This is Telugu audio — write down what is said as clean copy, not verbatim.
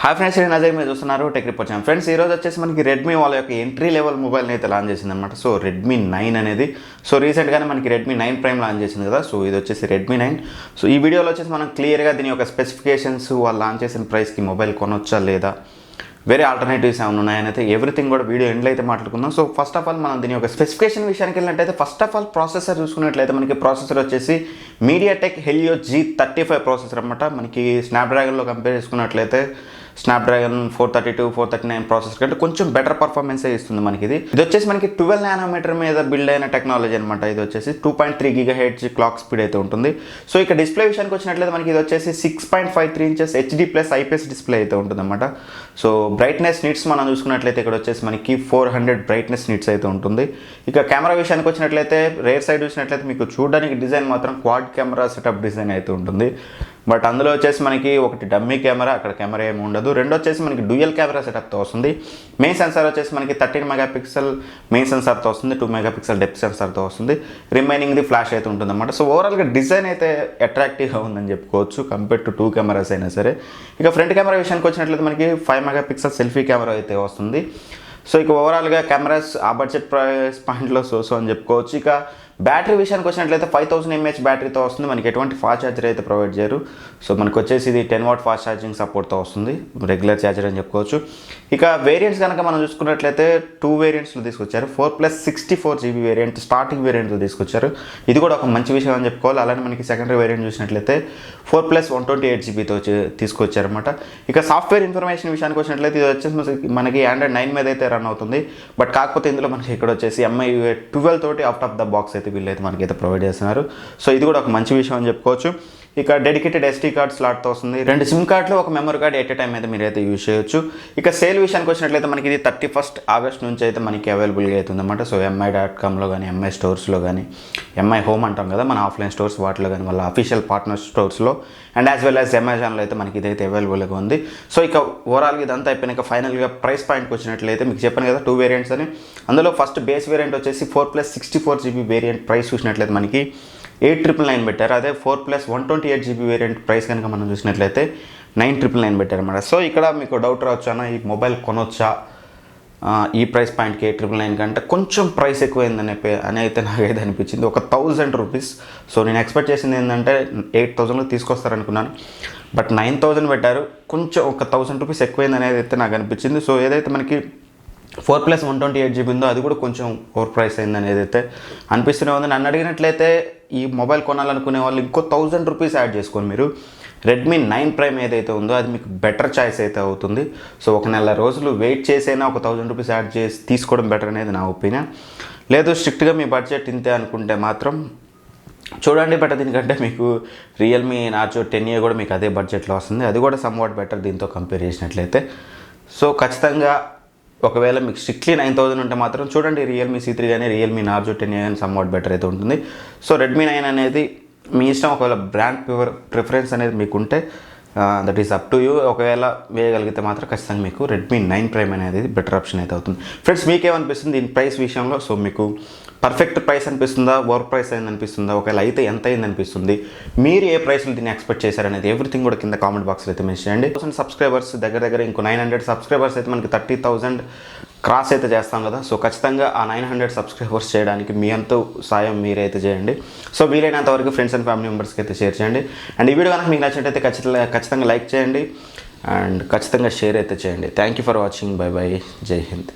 హాయ్ ఫ్రెండ్స్, నేను అజయ్ మీరు చూస్తున్నారు టెక్ రిపోర్ట్ ఛానల్. ఫ్రెండ్స్, ఈరోజు వచ్చేసి మనకి రెడ్మీ వాళ్ళ యొక్క ఎంట్రీ లెవెల్ మొబైల్ని అయితే లాంచ్ చేసింది అనమాట. సో రెడ్మీ 9 అనేది రీసెంట్గానే మనకి రెడ్మీ 9 ప్రైమ్ లాంచ్ చేసింది కదా. సో ఇది వచ్చేసి రెడ్మీ 9. సో ఈ వీడియోలో వచ్చేసి మనం క్లియర్గా దీని యొక్క స్పెసిఫికేషన్స్, వాళ్ళు లాంచ్ చేసిన ప్రైస్కి మొబైల్ కొనొచ్చా లేదా, వేరే ఆల్టర్నేటివ్స్ ఏమైనా ఉన్నాయని అయితే ఎవ్రీథింగ్ కూడా వీడియో ఎండ్లో అయితే మాట్లాడుకుందాం. సో ఫస్ట్ ఆఫ్ ఆల్ మనం దీని యొక్క స్పెసిఫికేషన్ విషయానికి వెళ్ళినట్టయితే ఫస్ట్ ఆఫ్ ఆల్ ప్రాసెసర్ చూసుకున్నట్లయితే మనకి ప్రాసెసర్ వచ్చేసి మీడియాటెక్ హెలియో G35 ప్రాసెసర్ అనమాట. మనకి స్నాప్డ్రాగన్లో కంపేర్ చేసుకున్నట్లయితే స్నాప్డ్రాగన్ 432, 439 ప్రాసెసర్ కంటే కొంచెం బెటర్ పర్ఫార్మెన్సే ఇస్తుంది మనకి. ఇది వచ్చేసి మనకి 12 నానోమీటర్ మీద బిల్డ్ అయిన టెక్నాలజీ అనమాట. ఇది వచ్చేసి 2.3 GHz క్లాక్ స్పీడ్ అయితే ఉంటుంది. సో ఇక డిస్ప్లే విషయానికి వచ్చినట్లయితే మనకి ఇది వచ్చేసి 6.53 ఇంచెస్ HD+ IPS డిస్ప్లే అయితే ఉంటుంది అనమాట. సో బ్రైట్నెస్ నిట్స్ మనం చూసుకున్నట్లయితే ఇక్కడ వచ్చేసి మనకి 400 బ్రైట్నెస్ నిట్స్ అయితే ఉంటుంది. ఇక కెమెరా విషయానికి వచ్చినట్లయితే రేర్ సైడ్ చూసినట్లయితే మీకు చూడడానికి డిజైన్ మాత్రం క్వాడ్ కెమెరా సెటప్ డిజైన్ అయితే ఉంటుంది. బట్ అందులో వచ్చేసి మనకి ఒకటి డమ్మీ కెమెరా, అక్కడ కెమెరా ఏమి ఉండదు. రెండు వచ్చేసి మనకి డ్యూయల్ కెమెరా సెటప్తో వస్తుంది. మెయిన్ సెన్సార్ వచ్చేసి మనకి 13 మెగాపిక్సెల్ మెయిన్ సెన్సార్తో వస్తుంది, 2 మెగాపిక్సెల్ డెప్త్ సెన్సార్తో వస్తుంది. రిమైనింగ్ది ఫ్లాష్ అయితే ఉంటుంది అనమాట. సో ఓవరాల్గా డిజైన్ అయితే అట్రాక్టివ్గా ఉందని చెప్పుకోవచ్చు కంపేర్ టు 2 కెమెరాస్ అయినా సరే. ఇక ఫ్రంట్ కెమెరా విషయానికి వచ్చినట్లయితే మనకి 5 మెగాపిక్సెల్ సెల్ఫీ కెమెరా అయితే వస్తుంది. సో ఇక ఓవరాల్గా కెమెరాస్ ఆ బడ్జెట్ ప్రైస్ పాయింట్లో సో అని చెప్పుకోవచ్చు. ఇక బ్యాటరీ విషయానికి వచ్చినట్లయితే 5000 mAh బ్యాటరీతో వస్తుంది. మనకి ఎటువంటి ఫాస్ట్ ఛార్జర్ అయితే ప్రొవైడ్ చేయరు. సో మనకు వచ్చేసి ఇది 10 వాట్ ఫాస్ట్ ఛార్జింగ్ సపోర్ట్తో వస్తుంది, రెగ్యులర్ ఛార్జర్ అని చెప్పుకోవచ్చు. ఇక వేరియంట్స్ కనుక మనం చూసుకున్నట్లయితే 2 వేరియంట్స్లో తీసుకొచ్చారు. 4+64 GB వేరియంట్ స్టార్టింగ్ వేరియంట్లో తీసుకొచ్చారు. ఇది కూడా ఒక మంచి విషయం అని చెప్పుకోవాలి. అలానే మనకి సెకండరీ వేరియంట్ చూసినట్లయితే 4+128 GBతో తీసుకొచ్చారనమాట. ఇక సాఫ్ట్వేర్ ఇన్ఫర్మేషన్ విషయానికి వచ్చినట్లయితే ఇది వచ్చేసి మనకి Android 9 మీద అయితే రన్ అవుతుంది. బట్ కాకపోతే ఇందులో మనకి ఇక్కడ వచ్చేసి MI 12 తోటి అవుట్ ఆఫ్ ద బాక్స్ అయితే వీళ్ళైతే మనకైతే ప్రొవైడ్ చేస్తున్నారు. సో ఇది కూడా ఒక మంచి విషయం అని చెప్పుకోవచ్చు. ఇక డెడికేటెడ్ SD కార్డ్ స్లాట్తో వస్తుంది. 2 సిమ్ కార్డులు, ఒక memory card at a time అయితే మీరైతే యూజ్ చేయొచ్చు. ఇక సేల్ విషయానికి వచ్చినట్లయితే మనకి ఇది 31 ఆగస్ట్ నుంచి అయితే మనకి అవైలబుల్గా అవుతుంది అనమాట. సో mi.comలో కానీ, MI స్టోర్స్లో కానీ, MI హోమ్ అంటాం కదా మన ఆఫ్లైన్ స్టోర్స్, వాటిలో కానీ వాళ్ళ అఫీషియల్ పార్ట్నర్ స్టోర్స్లో అండ్ యాజ్ వెల్ యాజ్ అమెజాన్లో అయితే మనకి ఇదైతే అవైలబుల్గా ఉంది. సో ఇక ఓవరాల్గా ఇదంతా అయిపోయినాక ఫైనల్గా ప్రైస్ పాయింట్కి వచ్చినట్లయితే మీకు చెప్పాను కదా 2 వేరియంట్స్ అని. అందులో ఫస్ట్ బేస్ వేరియంట్ వచ్చేసి 4+64 GB వేరియంట్ ప్రైస్ చూసినట్లయితే మనకి 8,999 పెట్టారు. అదే 4+128 GB వేరియంట్ ప్రైస్ కనుక మనం చూసినట్లయితే 9,999 పెట్టారు అన్నమాట. సో ఇక్కడ మీకు డౌట్ రావచ్చు, అన్న ఈ మొబైల్ కొనొచ్చా ఈ ప్రైస్ పాయింట్కి 8,999 కంటే కొంచెం ప్రైస్ ఎక్కువైందని అయితే నాకైతే అనిపించింది, ఒక 1000 రూపీస్. సో నేను ఎక్స్పెక్ట్ చేసింది ఏంటంటే 8,000లో తీసుకొస్తారనుకున్నాను, బట్ 9,000 పెట్టారు. కొంచెం ఒక 1000 రూపీస్ ఎక్కువైంది అనేది అయితే నాకు అనిపించింది. సో ఏదైతే మనకి 4+128 GB ఉందో అది కూడా కొంచెం ఓవర్ ప్రైస్ అయిందని ఏదైతే అనిపిస్తూనే ఉంది. నన్ను అడిగినట్లయితే ఈ మొబైల్ కొనాలనుకునే వాళ్ళు ఇంకో 1000 రూపీస్ యాడ్ చేసుకొని మీరు రెడ్మీ 9 ప్రైమ్ ఏదైతే ఉందో అది మీకు బెటర్ చాయిస్ అయితే అవుతుంది. సో ఒక నెల రోజులు వెయిట్ చేసైనా ఒక 1000 రూపీస్ యాడ్ చేసి తీసుకోవడం బెటర్ అనేది నా ఒపీనియన్. లేదు స్ట్రిక్ట్గా మీ బడ్జెట్ ఇంతే అనుకుంటే మాత్రం చూడండి. బట్ దీనికంటే మీకు రియల్మీ నార్జో 10A కూడా మీకు అదే బడ్జెట్లో వస్తుంది, అది కూడా సమ్వాట్ బెటర్ దీంతో కంపేర్ చేసినట్లయితే. సో ఖచ్చితంగా ఒకవేళ మీకు స్ట్రిక్ట్లీ 9,000 ఉంటే మాత్రం చూడండి రియల్మీ C3 కానీ, రియల్మీ నార్జో 10A కానీ సమ్వాట్ బెటర్ అయితే ఉంటుంది. సో రెడ్మీ 9 అనేది మీ ఇష్టం. ఒకవేళ బ్రాండ్ ప్రిఫరెన్స్ అనేది మీకు ఉంటే that is up to you. ఒకవేళ వేయగలిగితే మాత్రం ఖచ్చితంగా మీకు రెడ్మీ 9 ప్రైమ్ అనేది బెటర్ ఆప్షన్ అయితే అవుతుంది. ఫ్రెండ్స్, మీకేమనిపిస్తుంది దీని ప్రైస్ విషయంలో? సో మీకు పర్ఫెక్ట్ ప్రైస్ అనిపిస్తుందా, ఓవర్ ప్రైస్ అయింది అనిపిస్తుందా, ఒకవేళ అయితే ఎంత అయింది అనిపిస్తుంది, మీరు ఏ ప్రైస్లో దీన్ని ఎక్స్పెక్ట్ చేశారనేది ఎవ్రీథింగ్ కూడా కింద కామెంట్ బాక్స్లో అయితే మెన్షన్ చేయండి. 1000 సబ్స్క్రైబర్స్ దగ్గర ఇంకో 900 సబ్స్క్రైబర్స్ అయితే మనకి 30,000 క్రాస్ అయితే చేస్తాం కదా. సో ఖచ్చితంగా ఆ 900 సబ్స్క్రైబర్స్ చేయడానికి మీ అంత సాయం మీరైతే చేయండి. సో వీలైనంత వరకు ఫ్రెండ్స్ అండ్ ఫ్యామిలీ మెంబర్స్కి అయితే షేర్ చేయండి. అండ్ ఈ వీడియో కనుక మీకు నచ్చినట్టయితే ఖచ్చితంగా లైక్ చేయండి అండ్ ఖచ్చితంగా షేర్ అయితే చేయండి. Thank you for watching. By by. జై హింద్.